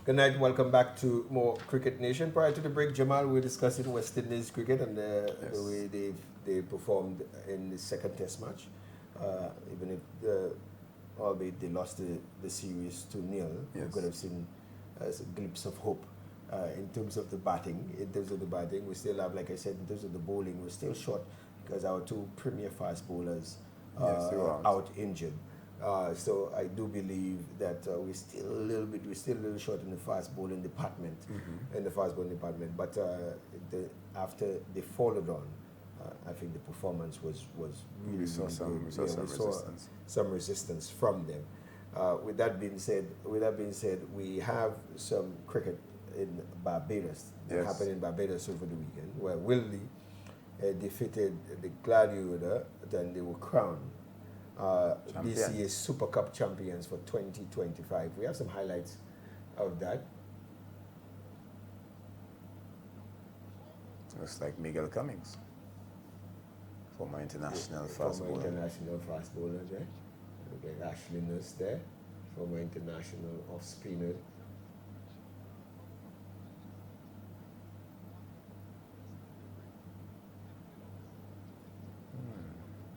Good night. Welcome back to more Cricket Nation. Prior to the break, Jamal, we were discussing West Indies cricket and the way they performed in the second Test match. Even if, albeit they lost the series 2-0, we could have seen a glimpse of hope in terms of the batting. In terms of the batting, we still have, like I said, in terms of the bowling, we're still short because our two premier fast bowlers out injured. So I do believe that we're still a little short in the fast bowling department, But after they followed on, I think the performance was really, we saw some resistance. Some resistance from them. With that being said, we have some cricket in Barbados that happened in Barbados over the weekend, where Willie defeated the Gladiator, then they were crowned BCA Super Cup champions for 2025. We have some highlights of that. Looks like Miguel Cummings, former international fast bowler. International fast bowler there. Look like Ashley Nuss there, former international off spinner.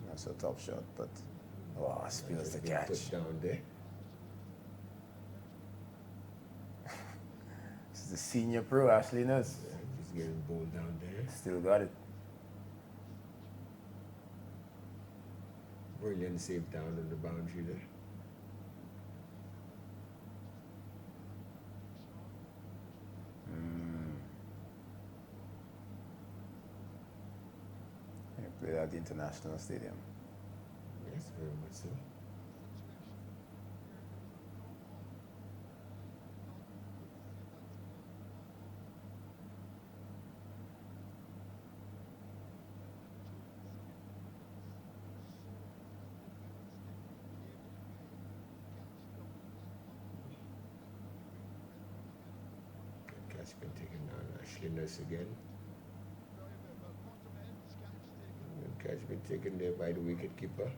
That's a top shot, but spills the catch. Put down there. This is the senior pro, Ashley Nuss. Yeah, just getting bowled down there. Still got it. Brilliant save down on the boundary there. Played at the International Stadium. Yes, very much so. Good catch been taken down. Ashley Nuss again. Catch been taken there by the wicketkeeper.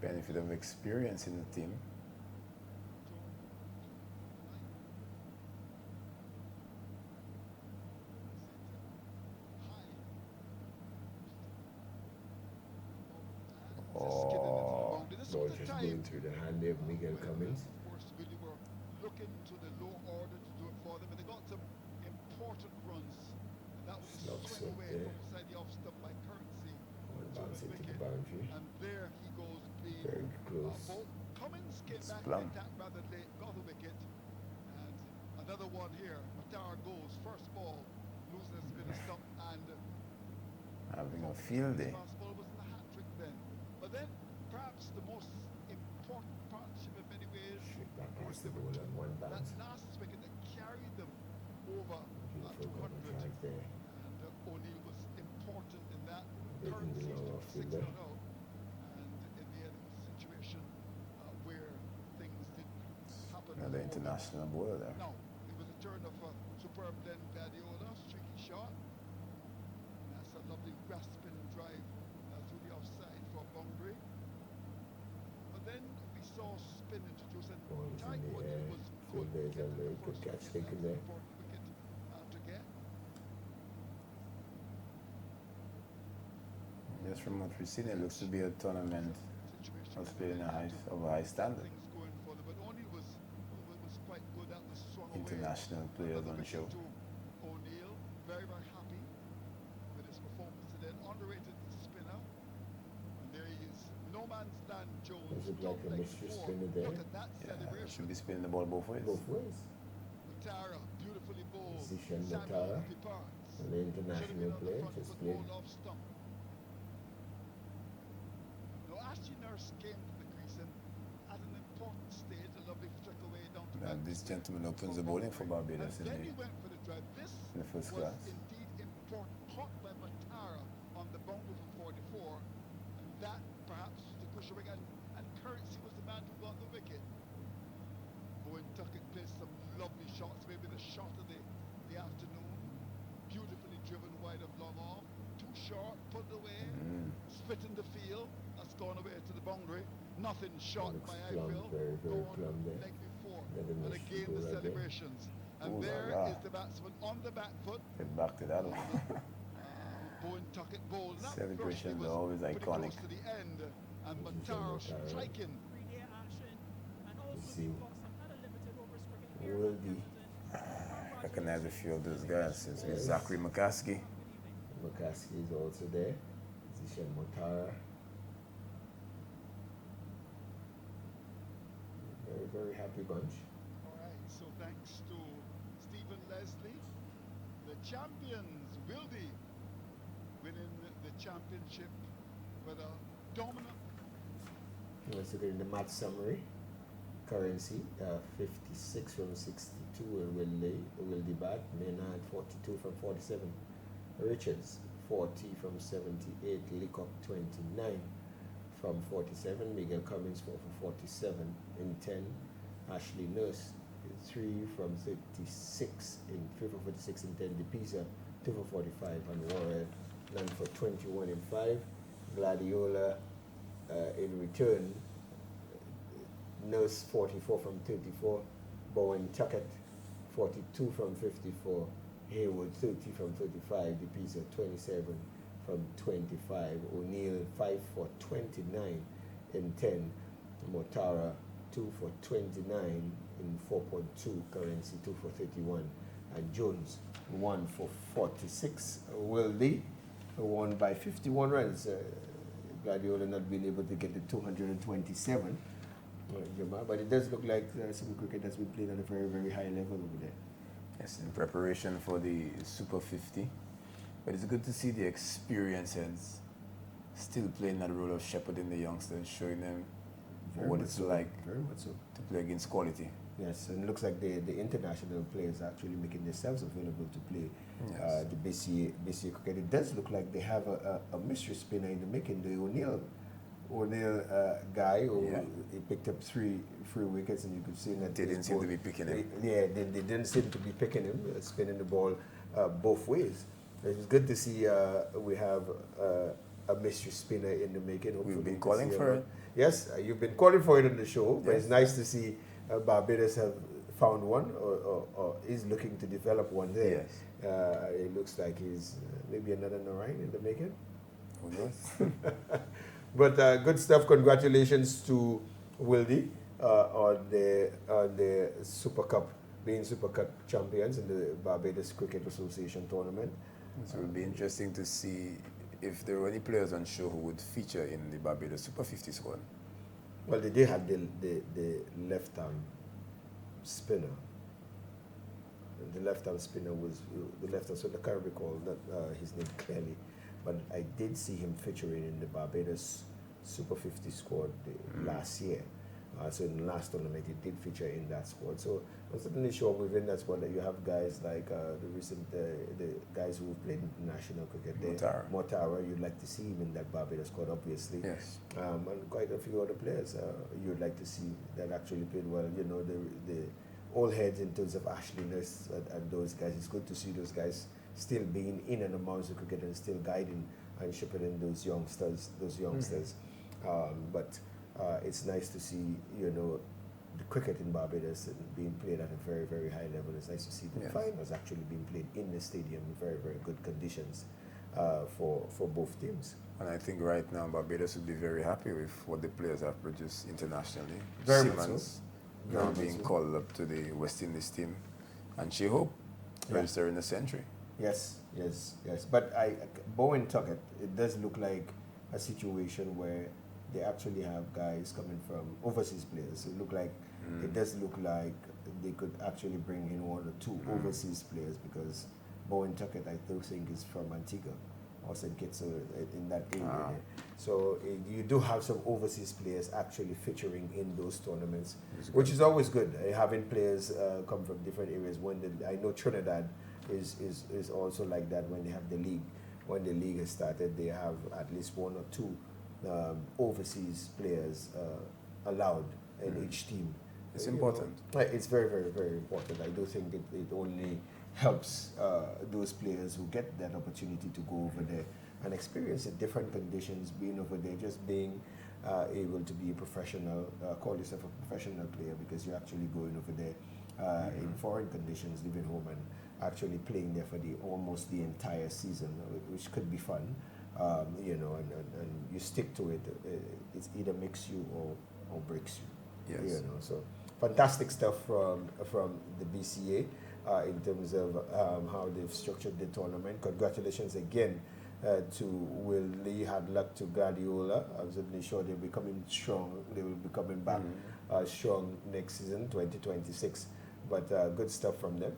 Benefit of experience in the team. Ball just going through the hand there of Miguel Cummings. Looking to the low order to do it for them, and they got some important runs. That was swing away from inside the off stump by Currency. Bounce into the boundary. And there he goes being very close. Cummins came back and attacked rather late, got the wicket. And another one here. Matar goes, first ball, loses a bit of stump and having a field day. Last ball was the hat trick then. But then perhaps the most important partnership in many ways. That was the ball on one bounce. That last wicket that carried them over 200. There. And O'Neill was important in that. Currency took 6 and in the end it was a situation where things didn't happen. Another international bowler there. No, it was a turn of superb then Guardiola, streaky shot. And that's a lovely grasping and drive through the offside for boundary. But then we saw spin introduced and Ty O'Neill was good. Good catch taken there. Just from what we've seen, it looks to be a tournament that's played in of a high standard. International players on the show. O'Neill, very, very happy with his performance today. Underrated spinner. And there he is. No man's land, Jones. Is it like a mystery spinner there? Look at that celebration. Should be spinning the ball both ways. Both ways. Matara, beautifully bowled. Position Matara, an international player, just played. Ashley Nurse came to the crease and at an important stage, a lovely flick away down to back. This gentleman opens the bowling for Barbados in then he went for the drive. This the first was class. Indeed important. Caught by Matara on the boundary for 44. And that perhaps was the crucial wicket. And Currency was the man who got the wicket. Bowen Tuckett placed some lovely shots, maybe the shot of the afternoon. Beautifully driven wide of long off. Too short, put it away. Spit in the field. That's gone away to the boundary. Nothing shot by Eiffel. Very plumb there. Leg before. Let the And mystery again, go the right there. celebrations. And Ooh there la la. is the batsman on the back foot. Get back to that And one. Bowen Tuckett bowled. And that firstly Celebrations are was always pretty iconic. close to the end. And This is Mataro Motara. striking. You see, Wildy, Recognize a few of those guys. It's Yes. Zachary McCaskey. McCaskey is also there. Zishan Motara. Very, very happy bunch. All right, so thanks to Stephen Leslie, the champions, Wildy, winning the championship with a dominant. Let's look at the match summary. Currency, 56 from 62 Wildy bat. Maynard 42 from 47. Richards 40 from 78. Leacock 29 from 47. Miguel Cummins 4 for 47 in 10. Ashley Nurse 3 from 36 in 3 for 46 in 10. DePisa 2 for 45 and Warren none for 21 in 5. Gladiola in return. Nurse 44 from 34. Bowen Tuckett 42 from 54. Haywood 30 from 35. DePisa 27 from 25. O'Neill 5 for 29 in 10. Motara 2 for 29 in 4.2. Currency 2 for 31. And Jones 1 for 46. Wildy won by 51 runs. Gladiola not being able to get the 227. But it does look like some cricket has been played at a very, very high level over there. Yes, in preparation for the Super 50. But it's good to see the experienced heads still playing that role of shepherding the youngsters, showing them what it's like Very much so. to play against quality. Yes, and it looks like the international players are actually making themselves available to play Yes. the BCA cricket. It does look like they have a mystery spinner in the making, the O'Neill guy who he picked up three wickets, and you could see that They didn't seem to be picking him. They didn't seem to be picking him, spinning the ball both ways. It was good to see we have a mystery spinner in the making. Hopefully We've been to calling see for him. it. Yes, you've been calling for it on the show, but Yes. it's nice to see Barbados have found one or is looking to develop one there. Yes. It looks like he's maybe another Narayan in the making. Who knows? But good stuff. Congratulations to Wildy on the Super Cup, being Super Cup champions in the Barbados Cricket Association tournament. So it would be interesting to see if there were any players on show who would feature in the Barbados Super 50 squad. Well, they did have the left-arm spinner. The left-arm spinner was the left-arm, so I can't recall his name clearly. But I did see him featuring in the Barbados Super 50 squad last year. So in the last tournament, he did feature in that squad. So I'm certainly sure within that squad that you have guys like the guys who played national cricket there. Motara, you'd like to see him in that Barbados squad, obviously. Yes. And quite a few other players you'd like to see that actually played well. You know, the old heads in terms of Ashley Nurse and those guys. It's good to see those guys still being in and amongst the cricket and still guiding and shepherding those youngsters. But it's nice to see, you know, the cricket in Barbados being played at a very, very high level. It's nice to see the finals actually being played in the stadium in very, very good conditions for both teams. And I think right now Barbados would be very happy with what the players have produced internationally. Very much Simmons so. now being called up to the West Indies team, and She Hope registering a century. Yes. But Bowen Tuckett, it does look like a situation where they actually have guys coming from overseas players. It does look like they could actually bring in one or two overseas players, because Bowen Tuckett, I do think, is from Antigua or St. Kitts, in that area there. So you do have some overseas players actually featuring in those tournaments, which is always good. Having players come from different areas. I know Trinidad is also like that when they have the league. When the league has started, they have at least one or two overseas players allowed in each team. It's important. It's very, very, very important. I do think it only helps those players who get that opportunity to go over there and experience the different conditions, being over there, just being able to be a professional, call yourself a professional player, because you're actually going over there in foreign conditions, living home and actually playing there for almost the entire season, which could be fun. You know, and you stick to it. It either makes you or breaks you. Yes. You know, so fantastic stuff from the BCA in terms of how they've structured the tournament. Congratulations again to Will Lee. Had luck to Guardiola. I'm certainly sure they'll be coming strong. They will be coming back strong next season, 2026. But good stuff from them.